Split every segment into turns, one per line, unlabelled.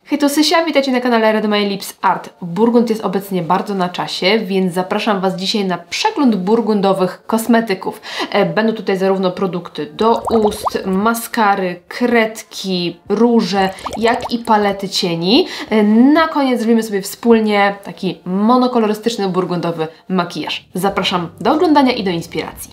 Hej, to Sysia, witajcie na kanale Red My Lips Art. Burgund jest obecnie bardzo na czasie, więc zapraszam Was dzisiaj na przegląd burgundowych kosmetyków. Będą tutaj zarówno produkty do ust, maskary, kredki, róże, jak i palety cieni. Na koniec zrobimy sobie wspólnie taki monokolorystyczny burgundowy makijaż. Zapraszam do oglądania i do inspiracji.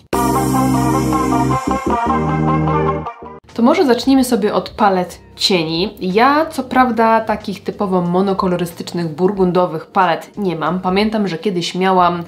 To może zacznijmy sobie od palet cieni. Ja co prawda takich typowo monokolorystycznych, burgundowych palet nie mam. Pamiętam, że kiedyś miałam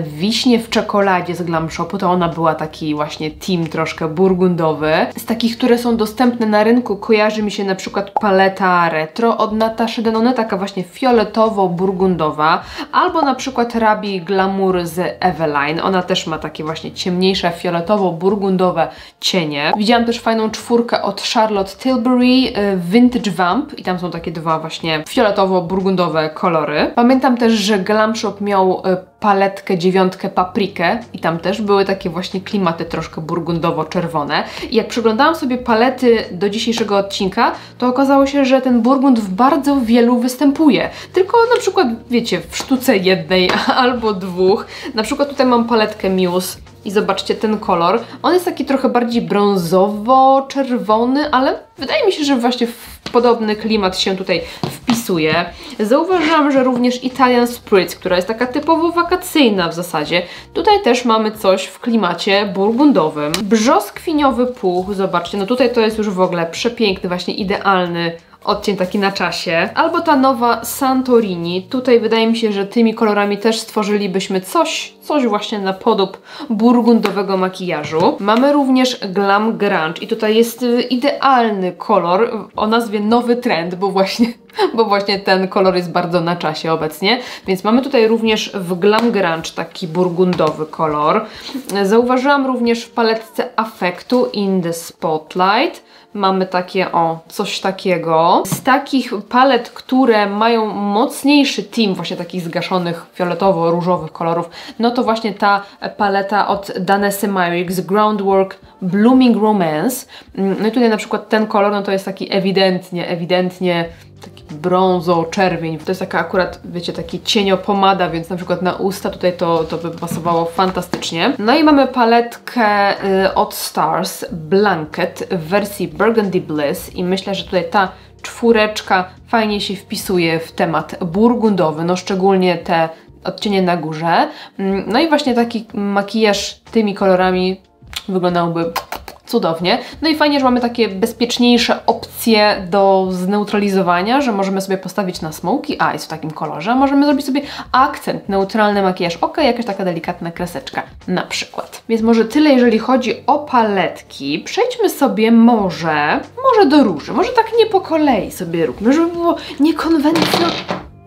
wiśnię w czekoladzie z Glam Shopu, to ona była taki właśnie team troszkę burgundowy. Z takich, które są dostępne na rynku, kojarzy mi się na przykład paleta Retro od Natasha Denona, taka właśnie fioletowo-burgundowa, albo na przykład Rabi Glamour z Eveline. Ona też ma takie właśnie ciemniejsze, fioletowo-burgundowe cienie. Widziałam też fajną czwórkę od Charlotte Tilbury, Vintage Vamp, i tam są takie dwa właśnie fioletowo-burgundowe kolory. Pamiętam też, że Glam Shop miał paletkę 9 Paprikę i tam też były takie właśnie klimaty troszkę burgundowo-czerwone. I jak przeglądałam sobie palety do dzisiejszego odcinka, to okazało się, że ten burgund w bardzo wielu występuje. Tylko na przykład, wiecie, w sztuce jednej albo dwóch. Na przykład tutaj mam paletkę Muse i zobaczcie ten kolor. On jest taki trochę bardziej brązowo-czerwony, ale wydaje mi się, że właśnie w podobny klimat się tutaj wpisuje. Zauważyłam, że również Italian Spritz, która jest taka typowo wakacyjna w zasadzie. Tutaj też mamy coś w klimacie burgundowym. Brzoskwiniowy puch, zobaczcie, no tutaj to jest już w ogóle przepiękny, właśnie idealny odcień taki na czasie. Albo ta nowa Santorini. Tutaj wydaje mi się, że tymi kolorami też stworzylibyśmy coś właśnie na podob burgundowego makijażu. Mamy również Glam Grunge i tutaj jest idealny kolor o nazwie Nowy Trend, bo właśnie ten kolor jest bardzo na czasie obecnie. Więc mamy tutaj również w Glam Grunge taki burgundowy kolor. Zauważyłam również w paletce Affectu In The Spotlight. Mamy takie, coś takiego. Z takich palet, które mają mocniejszy team właśnie takich zgaszonych fioletowo-różowych kolorów, no to właśnie ta paleta od Danessy Myricks Groundwork Blooming Romance. No i tutaj na przykład ten kolor, no to jest taki ewidentnie taki brązo-czerwień. To jest taka akurat, wiecie, taki cieniopomada, więc na przykład na usta tutaj to by pasowało fantastycznie. No i mamy paletkę od Stars Blanket w wersji Burgundy Bliss i myślę, że tutaj ta czwóreczka fajnie się wpisuje w temat burgundowy, no szczególnie te odcienie na górze. No i właśnie taki makijaż tymi kolorami wyglądałby cudownie. No i fajnie, że mamy takie bezpieczniejsze opcje do zneutralizowania, że możemy sobie postawić na smoky eyes w takim kolorze, a możemy zrobić sobie akcent, neutralny makijaż oka, jakaś taka delikatna kreseczka na przykład. Więc może tyle, jeżeli chodzi o paletki. Przejdźmy sobie może do róży. Może tak nie po kolei sobie róbmy, żeby było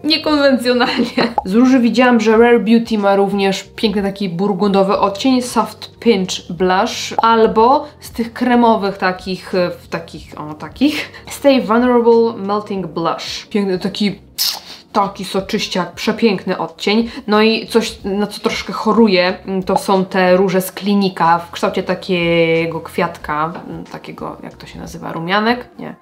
niekonwencjonalnie. Z róży widziałam, że Rare Beauty ma również piękny taki burgundowy odcień Soft Pinch Blush, albo z tych kremowych takich Stay Vulnerable Melting Blush. Piękny taki soczyściak, przepiękny odcień. No i coś, na co troszkę choruję, to są te róże z Klinika w kształcie takiego kwiatka, takiego, jak to się nazywa, rumianek? Nie.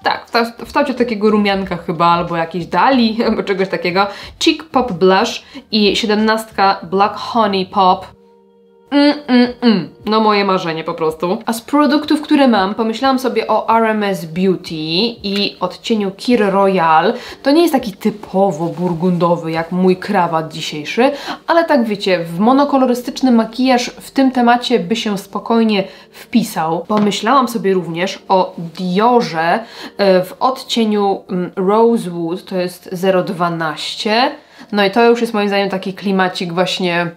Tak, w kształcie takiego rumianka chyba, albo jakiejś dali, albo czegoś takiego. Cheek Pop Blush i 17 Black Honey Pop. No moje marzenie po prostu. A z produktów, które mam, pomyślałam sobie o RMS Beauty i odcieniu Kir Royal. To nie jest taki typowo burgundowy jak mój krawat dzisiejszy, ale tak wiecie, w monokolorystyczny makijaż w tym temacie by się spokojnie wpisał. Pomyślałam sobie również o Diorze w odcieniu Rosewood, to jest 012. No i to już jest moim zdaniem taki klimacik właśnie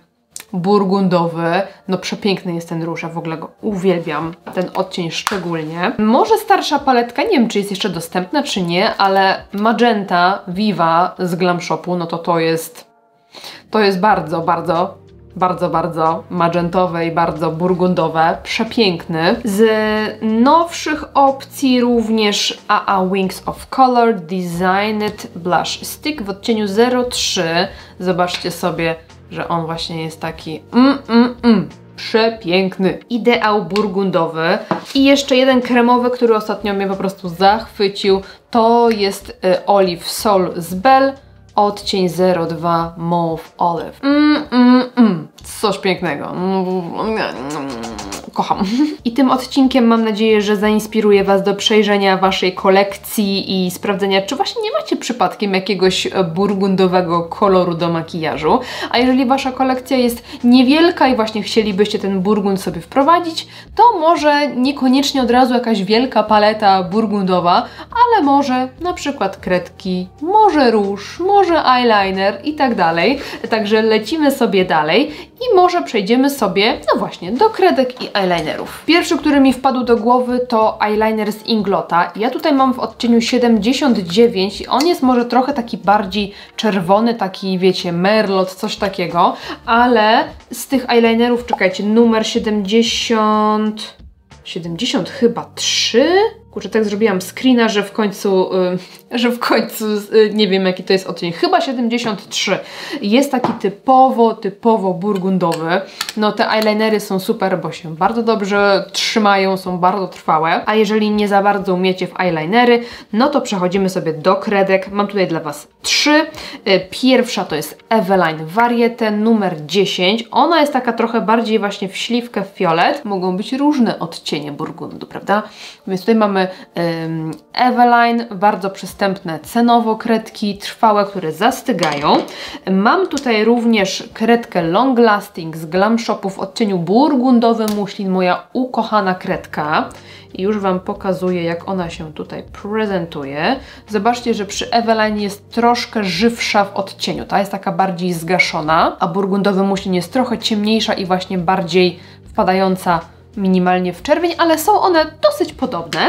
burgundowy. No przepiękny jest ten róż, ja w ogóle go uwielbiam, ten odcień szczególnie. Może starsza paletka, nie wiem czy jest jeszcze dostępna czy nie, ale Magenta Viva z Glam Shopu, no to jest bardzo magentowe i bardzo burgundowe, przepiękny. Z nowszych opcji również AA Wings of Color Designed Blush Stick w odcieniu 03. Zobaczcie sobie, że on właśnie jest taki przepiękny. Ideał burgundowy. I jeszcze jeden kremowy, który ostatnio mnie po prostu zachwycił. To jest Olive Soul z Belle. Odcień 02 Mauve Olive. Coś pięknego. Kocham. I tym odcinkiem mam nadzieję, że zainspiruję Was do przejrzenia Waszej kolekcji i sprawdzenia, czy właśnie nie macie przypadkiem jakiegoś burgundowego koloru do makijażu. A jeżeli Wasza kolekcja jest niewielka i właśnie chcielibyście ten burgund sobie wprowadzić, to może niekoniecznie od razu jakaś wielka paleta burgundowa, ale może na przykład kredki, może róż, może eyeliner i tak dalej. Także lecimy sobie dalej i może przejdziemy sobie, no właśnie, do kredek i eyelinerów. Pierwszy, który mi wpadł do głowy, to eyeliner z Inglota. Ja tutaj mam w odcieniu 79 i on jest może trochę taki bardziej czerwony, taki wiecie, merlot, coś takiego, ale z tych eyelinerów, czekajcie, numer 70 chyba 3? Kurczę, tak zrobiłam screena, że w końcu, nie wiem jaki to jest odcień, chyba 73. Jest taki typowo burgundowy. No te eyelinery są super, bo się bardzo dobrze trzymają, są bardzo trwałe. A jeżeli nie za bardzo umiecie w eyelinery, no to przechodzimy sobie do kredek. Mam tutaj dla Was 3. Pierwsza to jest Eveline Variety numer 10. Ona jest taka trochę bardziej właśnie w śliwkę, w fiolet. Mogą być różne odcienie burgundu, prawda? Więc tutaj mamy Eveline, bardzo przystępne cenowo kredki, trwałe, które zastygają. Mam tutaj również kredkę Long Lasting z Glam Shopu w odcieniu burgundowym muślin, moja ukochana kredka. I już Wam pokazuję, jak ona się tutaj prezentuje. Zobaczcie, że przy Eveline jest troszkę żywsza w odcieniu. Ta jest taka bardziej zgaszona, a burgundowy muślin jest trochę ciemniejsza i właśnie bardziej wpadająca minimalnie w czerwień, ale są one dosyć podobne.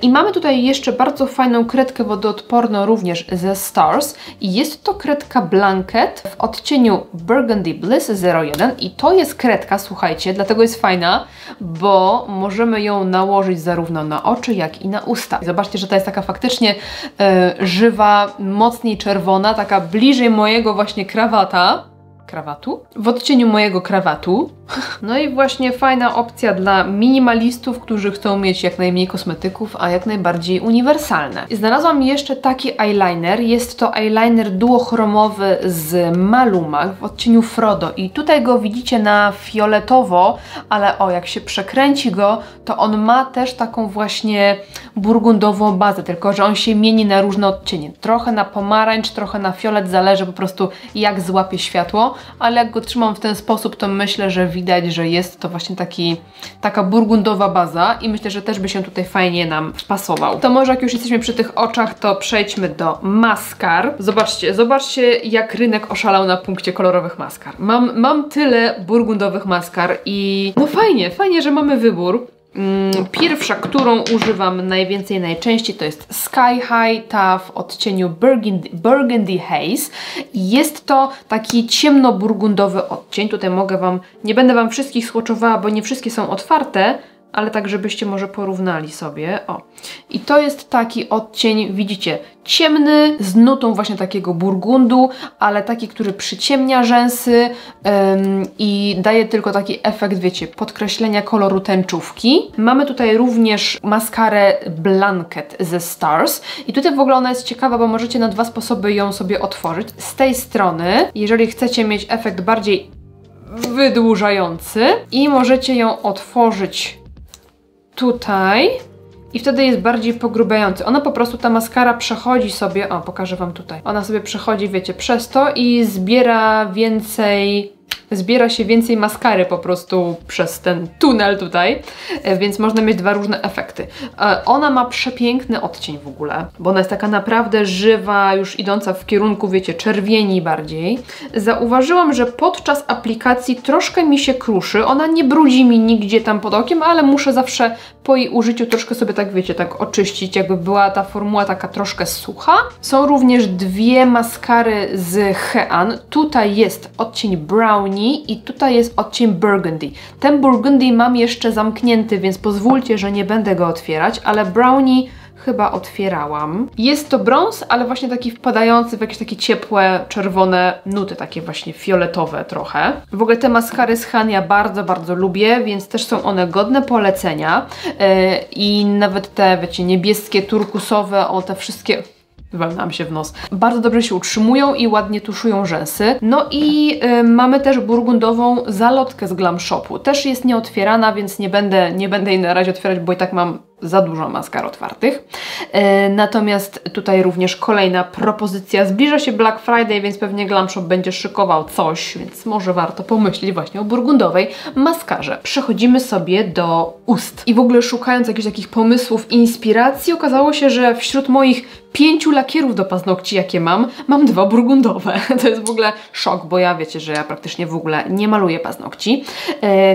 I mamy tutaj jeszcze bardzo fajną kredkę wodoodporną również ze Stars i jest to kredka Blanket w odcieniu Burgundy Bliss 01 i to jest kredka, słuchajcie, dlatego jest fajna, bo możemy ją nałożyć zarówno na oczy, jak i na usta. Zobaczcie, że ta jest taka faktycznie żywa, mocniej czerwona, taka bliżej mojego właśnie krawatu, w odcieniu mojego krawatu. No i właśnie fajna opcja dla minimalistów, którzy chcą mieć jak najmniej kosmetyków, a jak najbardziej uniwersalne. I znalazłam jeszcze taki eyeliner. Jest to eyeliner duochromowy z Maluma w odcieniu Frodo i tutaj go widzicie na fioletowo, ale o, jak się przekręci go, to on ma też taką właśnie burgundową bazę, tylko że on się mieni na różne odcienie. Trochę na pomarańcz, trochę na fiolet, zależy po prostu jak złapie światło, ale jak go trzymam w ten sposób, to myślę, że widać, że jest to właśnie taka burgundowa baza i myślę, że też by się tutaj fajnie nam pasował. To może jak już jesteśmy przy tych oczach, to przejdźmy do maskar. Zobaczcie jak rynek oszalał na punkcie kolorowych maskar. Mam tyle burgundowych maskar i no fajnie, że mamy wybór. Pierwsza, którą używam najczęściej, to jest Sky High, ta w odcieniu Burgundy Haze. Jest to taki ciemnoburgundowy odcień. Tutaj nie będę Wam wszystkich swatchowała, bo nie wszystkie są otwarte, ale tak, żebyście może porównali sobie. O. I to jest taki odcień, widzicie, ciemny, z nutą właśnie takiego burgundu, ale taki, który przyciemnia rzęsy i daje tylko taki efekt, wiecie, podkreślenia koloru tęczówki. Mamy tutaj również maskarę Blanket ze Stars i tutaj w ogóle ona jest ciekawa, bo możecie na dwa sposoby ją sobie otworzyć. Z tej strony, jeżeli chcecie mieć efekt bardziej wydłużający i możecie ją otworzyć tutaj i wtedy jest bardziej pogrubiający. Ona po prostu, ta maskara przechodzi sobie, o pokażę Wam tutaj, ona sobie przechodzi, wiecie, przez to i zbiera się więcej maskary po prostu przez ten tunel tutaj, więc można mieć dwa różne efekty. Ona ma przepiękny odcień w ogóle, bo ona jest taka naprawdę żywa, już idąca w kierunku, wiecie, czerwieni bardziej. Zauważyłam, że podczas aplikacji troszkę mi się kruszy, ona nie brudzi mi nigdzie tam pod okiem, ale muszę zawsze po jej użyciu troszkę sobie tak, wiecie, tak oczyścić, jakby była ta formuła taka troszkę sucha. Są również dwie maskary z Hean. Tutaj jest odcień Brownie i tutaj jest odcień Burgundy. Ten Burgundy mam jeszcze zamknięty, więc pozwólcie, że nie będę go otwierać, ale Brownie chyba otwierałam. Jest to brąz, ale właśnie taki wpadający w jakieś takie ciepłe, czerwone nuty, takie właśnie fioletowe trochę. W ogóle te maskary z Han ja bardzo, bardzo lubię, więc też są one godne polecenia. I nawet te, wiecie, niebieskie, turkusowe, o te wszystkie... Walnęłam się w nos. Bardzo dobrze się utrzymują i ładnie tuszują rzęsy. No i mamy też burgundową zalotkę z Glam Shopu. Też jest nieotwierana, więc nie będę jej na razie otwierać, bo i tak mam za dużo maskar otwartych. Natomiast tutaj również kolejna propozycja. Zbliża się Black Friday, więc pewnie Glam Shop będzie szykował coś, więc może warto pomyśleć właśnie o burgundowej maskarze. Przechodzimy sobie do ust. I w ogóle szukając jakichś takich pomysłów, inspiracji, okazało się, że wśród moich 5 lakierów do paznokci, jakie mam 2 burgundowe. To jest w ogóle szok, bo ja wiecie, że ja praktycznie w ogóle nie maluję paznokci.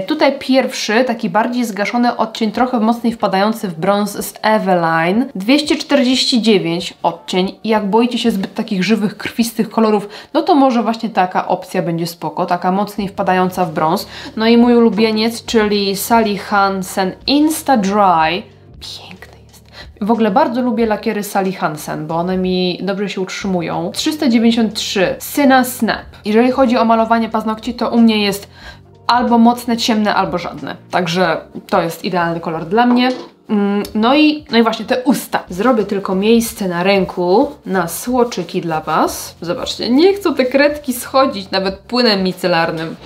Tutaj pierwszy, taki bardziej zgaszony odcień, trochę mocniej wpadający w brąz z Eveline. 249 odcień. I jak boicie się zbyt takich żywych, krwistych kolorów, no to może właśnie taka opcja będzie spoko, taka mocniej wpadająca w brąz. No i mój ulubieniec, czyli Sally Hansen Insta Dry. Piękny jest. W ogóle bardzo lubię lakiery Sally Hansen, bo one mi dobrze się utrzymują. 393 Cinna Snap. Jeżeli chodzi o malowanie paznokci, to u mnie jest albo mocne, ciemne, albo żadne. Także to jest idealny kolor dla mnie. No i właśnie te usta. Zrobię tylko miejsce na ręku na słoczyki dla Was. Zobaczcie, nie chcą te kredki schodzić nawet płynem micelarnym.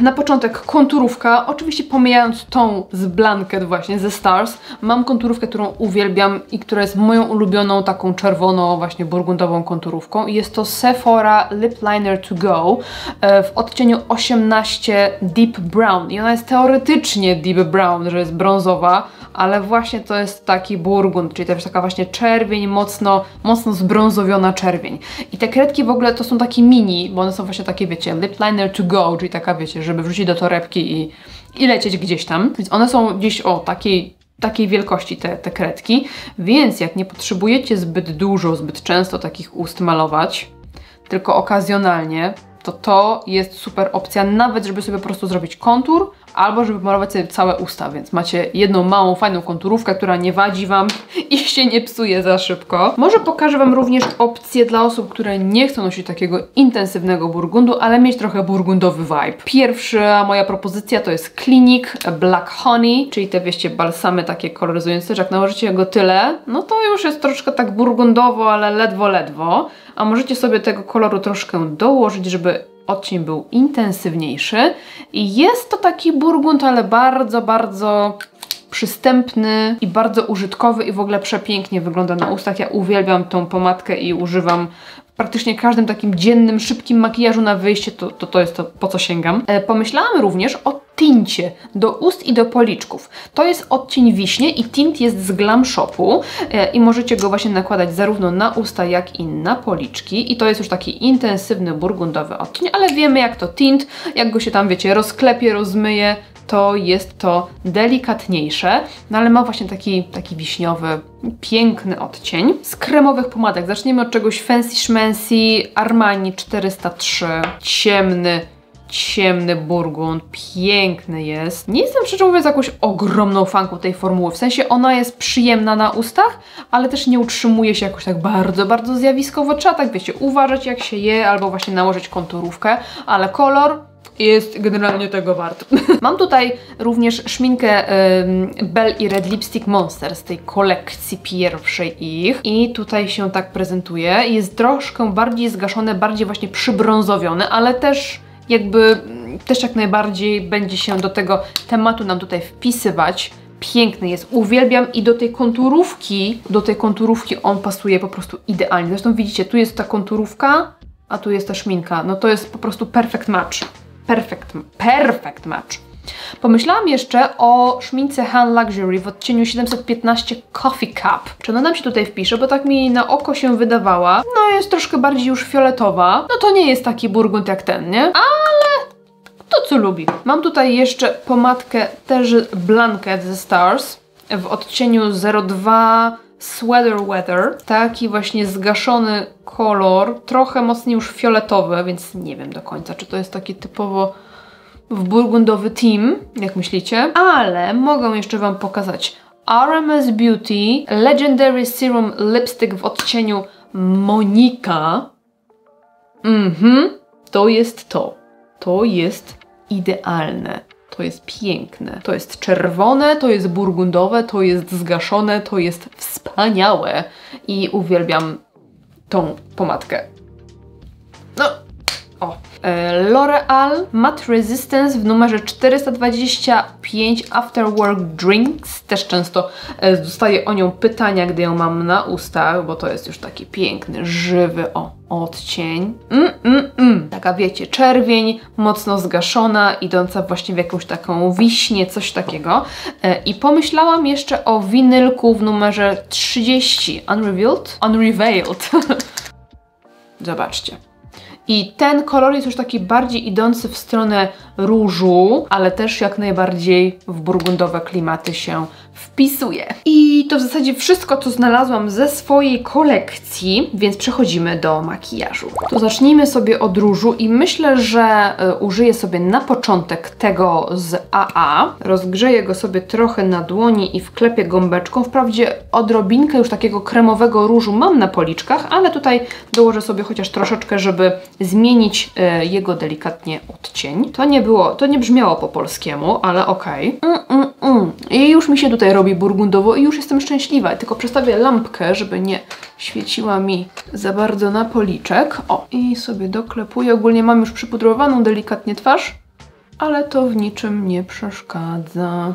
Na początek konturówka, oczywiście pomijając tą z Blanket właśnie, ze Stars, mam konturówkę, którą uwielbiam i która jest moją ulubioną taką czerwoną właśnie burgundową konturówką. Jest to Sephora Lip Liner To Go w odcieniu 18 Deep Brown i ona jest teoretycznie Deep Brown, że jest brązowa, ale właśnie to jest taki burgund, czyli też taka właśnie czerwień, mocno zbrązowiona czerwień. I te kredki w ogóle to są takie mini, bo one są właśnie takie, wiecie, Lip Liner To Go, czyli taka, wiecie, żeby wrzucić do torebki i lecieć gdzieś tam. Więc one są gdzieś o takiej wielkości te kredki, więc jak nie potrzebujecie zbyt dużo, zbyt często takich ust malować, tylko okazjonalnie, to jest super opcja, nawet żeby sobie po prostu zrobić kontur, albo żeby malować sobie całe usta, więc macie jedną małą, fajną konturówkę, która nie wadzi Wam i się nie psuje za szybko. Może pokażę Wam również opcje dla osób, które nie chcą nosić takiego intensywnego burgundu, ale mieć trochę burgundowy vibe. Pierwsza moja propozycja to jest Clinique Black Honey, czyli te, wieście, balsamy takie koloryzujące, że jak nałożycie go tyle, no to już jest troszkę tak burgundowo, ale ledwo, a możecie sobie tego koloru troszkę dołożyć, żeby odcień był intensywniejszy i jest to taki burgund, ale bardzo, bardzo przystępny i bardzo użytkowy i w ogóle przepięknie wygląda na ustach. Ja uwielbiam tą pomadkę i używam w praktycznie każdym takim dziennym, szybkim makijażu na wyjście, to jest to, po co sięgam. Pomyślałam również o tincie do ust i do policzków. To jest odcień wiśnie i tint jest z Glam Shopu i możecie go właśnie nakładać zarówno na usta, jak i na policzki. I to jest już taki intensywny, burgundowy odcień, ale wiemy jak to tint, jak go się tam, wiecie, rozklepie, rozmyje, to jest to delikatniejsze, no ale ma właśnie taki wiśniowy, piękny odcień. Z kremowych pomadek zaczniemy od czegoś fancy schmancy, Armani 403, ciemny burgund, piękny jest. Nie jestem, szczerze mówiąc, jakąś ogromną fanką tej formuły, w sensie ona jest przyjemna na ustach, ale też nie utrzymuje się jakoś tak bardzo, bardzo zjawiskowo. Trzeba tak, wiecie, uważać jak się je, albo właśnie nałożyć konturówkę, ale kolor jest generalnie tego wart. Mam tutaj również szminkę Belle i Red Lipstick Monster z tej kolekcji pierwszej ich. I tutaj się tak prezentuje. Jest troszkę bardziej zgaszone, bardziej właśnie przybrązowione, ale też jak najbardziej będzie się do tego tematu nam tutaj wpisywać. Piękny jest, uwielbiam i do tej konturówki on pasuje po prostu idealnie. Zresztą widzicie, tu jest ta konturówka, a tu jest ta szminka. No to jest po prostu perfect match. Perfect match. Pomyślałam jeszcze o szmince Han Luxury w odcieniu 715 Coffee Cup. Czy ona nam się tutaj wpisze, bo tak mi na oko się wydawała. No jest troszkę bardziej już fioletowa. No to nie jest taki burgund jak ten, nie? Ale kto co lubi. Mam tutaj jeszcze pomadkę też Blanket ze Stars w odcieniu 02 Sweater Weather. Taki właśnie zgaszony kolor, trochę mocniej już fioletowy, więc nie wiem do końca, czy to jest taki typowo w burgundowy team, jak myślicie. Ale mogę jeszcze Wam pokazać RMS Beauty Legendary Serum Lipstick w odcieniu Monika. To jest to. To jest idealne. To jest piękne. To jest czerwone, to jest burgundowe, to jest zgaszone, to jest wspaniałe. I uwielbiam tą pomadkę. No. O. L'Oreal Matte Resistance w numerze 425 After Work Drinks. Też często dostaję o nią pytania, gdy ją mam na ustach, bo to jest już taki piękny, żywy odcień. Taka wiecie, czerwień, mocno zgaszona, idąca właśnie w jakąś taką wiśnię, coś takiego. I pomyślałam jeszcze o winylku w numerze 30 Unrevealed. Zobaczcie. I ten kolor jest już taki bardziej idący w stronę różu, ale też jak najbardziej w burgundowe klimaty się wpisuje. I to w zasadzie wszystko, co znalazłam ze swojej kolekcji, więc przechodzimy do makijażu. To zacznijmy sobie od różu i myślę, że użyję sobie na początek tego z AA. Rozgrzeję go sobie trochę na dłoni i wklepię gąbeczką. Wprawdzie odrobinkę już takiego kremowego różu mam na policzkach, ale tutaj dołożę sobie chociaż troszeczkę, żeby zmienić jego delikatnie odcień. To nie brzmiało po polskiemu, ale okej. I już mi się tutaj robi burgundowo i już jestem szczęśliwa. Tylko przestawię lampkę, żeby nie świeciła mi za bardzo na policzek. O, i sobie doklepuję. Ogólnie mam już przypudrowaną delikatnie twarz, ale to w niczym nie przeszkadza.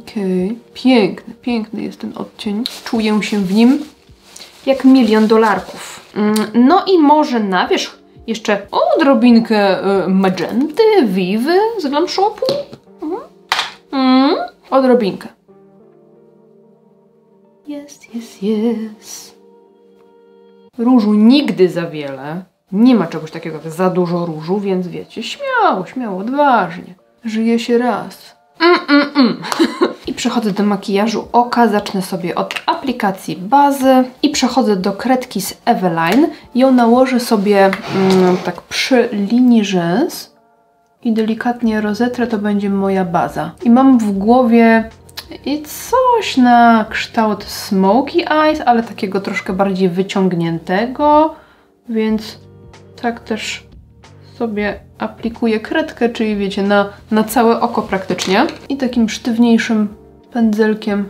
Okej. Piękny, piękny jest ten odcień. Czuję się w nim jak $1 000 000. No i może na wierzch jeszcze odrobinkę magenty, Vivy z Glam Shopu. Odrobinkę. Yes. Różu nigdy za wiele. Nie ma czegoś takiego jak za dużo różu, więc wiecie, śmiało, odważnie. Żyje się raz. I przechodzę do makijażu oka. Zacznę sobie od aplikacji bazy i przechodzę do kredki z Eveline. Ją nałożę sobie tak przy linii rzęs i delikatnie rozetrę, to będzie moja baza. I mam w głowie coś na kształt smoky eyes, ale takiego troszkę bardziej wyciągniętego, więc tak też sobie aplikuję kredkę, czyli wiecie, na całe oko praktycznie. I takim sztywniejszym pędzelkiem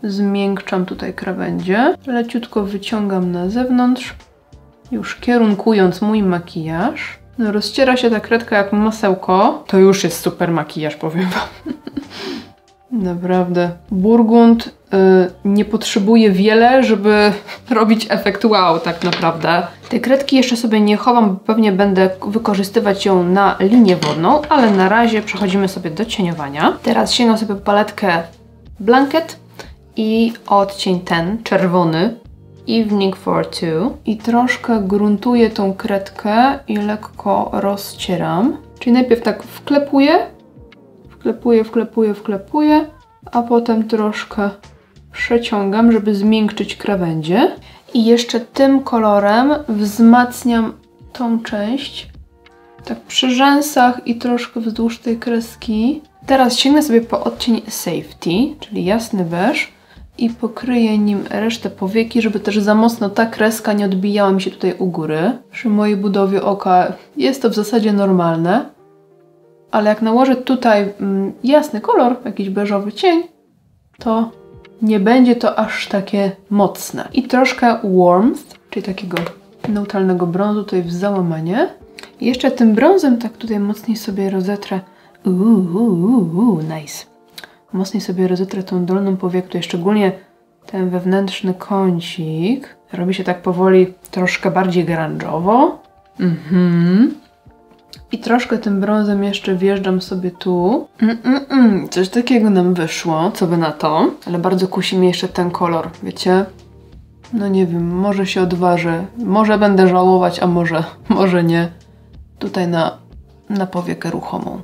zmiękczam tutaj krawędzie. Leciutko wyciągam na zewnątrz, już kierunkując mój makijaż. No, rozciera się ta kredka jak masełko. To już jest super makijaż, powiem wam. Naprawdę. Burgund nie potrzebuje wiele, żeby robić efekt wow, tak naprawdę. Tej kredki jeszcze sobie nie chowam, bo pewnie będę wykorzystywać ją na linię wodną, ale na razie przechodzimy sobie do cieniowania. Teraz sięgam sobie po paletkę Blanket i odcień ten, czerwony, Evening for Two. I troszkę gruntuję tą kredkę i lekko rozcieram. Czyli najpierw tak wklepuję, a potem troszkę przeciągam, żeby zmiękczyć krawędzie. I jeszcze tym kolorem wzmacniam tą część, tak przy rzęsach i troszkę wzdłuż tej kreski. Teraz sięgnę sobie po odcień Safety, czyli jasny beż, i pokryję nim resztę powieki, żeby też za mocno ta kreska nie odbijała mi się tutaj u góry. Przy mojej budowie oka jest to w zasadzie normalne, ale jak nałożę tutaj jasny kolor, jakiś beżowy cień, to nie będzie to aż takie mocne. I troszkę warmth, czyli takiego neutralnego brązu tutaj w załamanie. I jeszcze tym brązem tak tutaj mocniej sobie rozetrę. Nice. Mocniej sobie rozetrę tą dolną powiek, tutaj szczególnie ten wewnętrzny kącik. Robi się tak powoli troszkę bardziej grunge'owo. I troszkę tym brązem jeszcze wjeżdżam sobie tu. Coś takiego nam wyszło, co by na to. Ale bardzo kusi mnie jeszcze ten kolor, wiecie? No nie wiem, może się odważę. Może będę żałować, a może nie. Tutaj na powiekę ruchomą.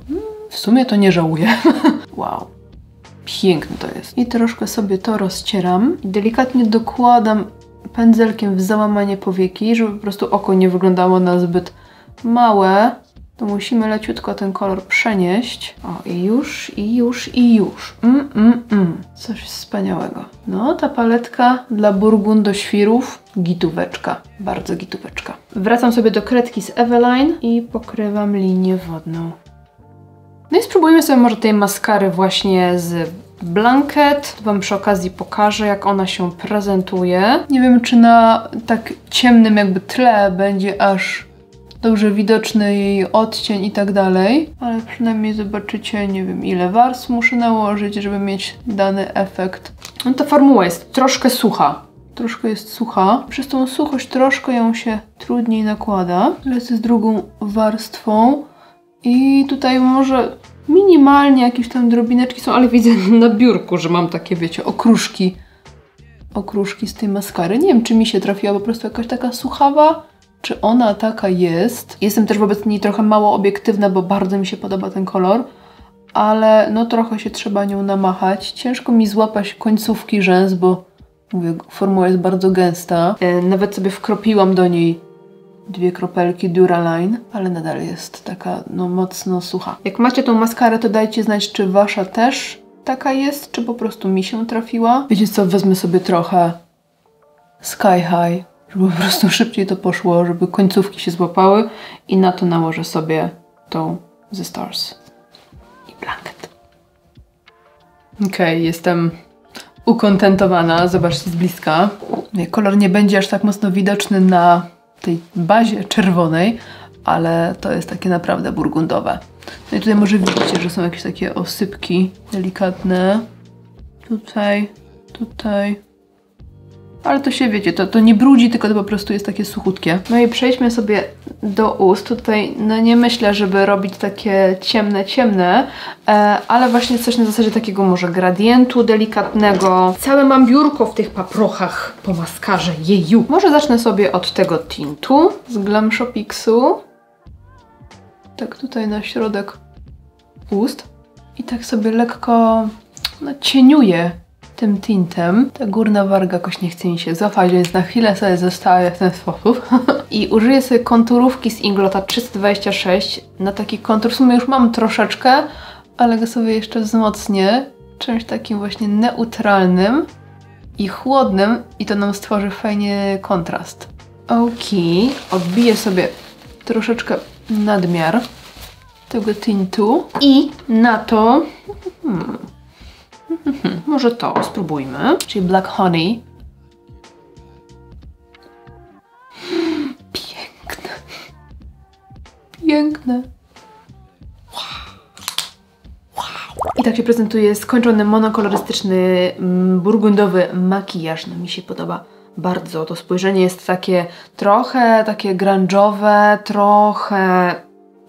W sumie to nie żałuję. Wow. Piękne to jest. I troszkę sobie to rozcieram. I delikatnie dokładam pędzelkiem w załamanie powieki, żeby po prostu oko nie wyglądało na zbyt małe. to musimy leciutko ten kolor przenieść. O, i już. Coś wspaniałego. No, ta paletka dla burgundoświrów, gitóweczka. Bardzo gitóweczka. Wracam sobie do kredki z Eveline i pokrywam linię wodną. No i spróbujmy sobie może tej maskary właśnie z Blanket. Wam przy okazji pokażę, jak ona się prezentuje. Nie wiem, czy na tak ciemnym jakby tle będzie aż dobrze widoczny jej odcień i tak dalej, ale przynajmniej zobaczycie, nie wiem, ile warstw muszę nałożyć, żeby mieć dany efekt. No ta formuła jest troszkę sucha. Troszkę jest sucha. Przez tą suchość troszkę ją się trudniej nakłada. Lecę z drugą warstwą i tutaj może minimalnie jakieś tam drobineczki są, ale widzę na biurku, że mam takie, wiecie, okruszki z tej maskary. Nie wiem, czy mi się trafiła po prostu jakaś taka suchawa, czy ona taka jest. Jestem też wobec niej trochę mało obiektywna, bo bardzo mi się podoba ten kolor, ale no trochę się trzeba nią namachać. Ciężko mi złapać końcówki rzęs, bo mówię, formuła jest bardzo gęsta. Nawet sobie wkropiłam do niej 2 kropelki Duraline, ale nadal jest taka no mocno sucha. Jak macie tą maskarę, to dajcie znać, czy wasza też taka jest, czy po prostu mi się trafiła. Wiecie co, wezmę sobie trochę Sky High, żeby po prostu szybciej to poszło, żeby końcówki się złapały i na to nałożę sobie tą ze Stars i Blanket. Okej, jestem ukontentowana. Zobaczcie z bliska. Kolor nie będzie aż tak mocno widoczny na tej bazie czerwonej, ale to jest takie naprawdę burgundowe. No i tutaj może widzicie, że są jakieś takie osypki delikatne. Tutaj. Ale to się wiecie, to nie brudzi, tylko to po prostu jest takie suchutkie. No i przejdźmy sobie do ust. Tutaj no nie myślę, żeby robić takie ciemne, ale właśnie coś na zasadzie takiego może gradientu delikatnego. Całe mam biurko w tych paprochach po maskarze, jeju. Może zacznę sobie od tego tintu z Glam Shopixu. Tak tutaj na środek ust. I tak sobie lekko cieniuję tym tintem. Ta górna warga jakoś nie chce mi się złapać, więc na chwilę sobie zostawię w ten sposób. I użyję sobie konturówki z Inglota 326 na taki kontur. W sumie już mam troszeczkę, ale go sobie jeszcze wzmocnię czymś takim właśnie neutralnym i chłodnym i to nam stworzy fajnie kontrast. Okej, odbiję sobie troszeczkę nadmiar tego tintu i na to może to spróbujmy, czyli Black Honey. Piękne. Wow. I tak się prezentuje skończony monokolorystyczny burgundowy makijaż. No mi się podoba bardzo. To spojrzenie jest takie trochę takie grunge'owe, trochę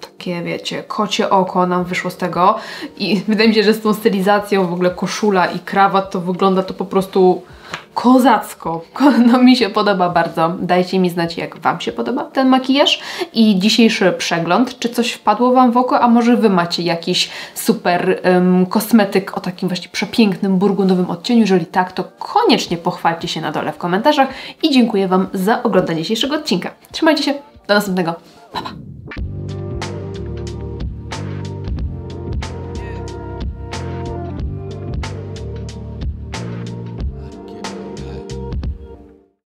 takie, wiecie, kocie oko nam wyszło z tego i wydaje mi się, że z tą stylizacją w ogóle koszula i krawat to wygląda to po prostu kozacko. No mi się podoba bardzo. Dajcie mi znać, jak wam się podoba ten makijaż i dzisiejszy przegląd. Czy coś wpadło wam w oko, a może wy macie jakiś super kosmetyk o takim właśnie przepięknym burgundowym odcieniu? Jeżeli tak, to koniecznie pochwalcie się na dole w komentarzach i dziękuję wam za oglądanie dzisiejszego odcinka. Trzymajcie się, do następnego. Pa, pa.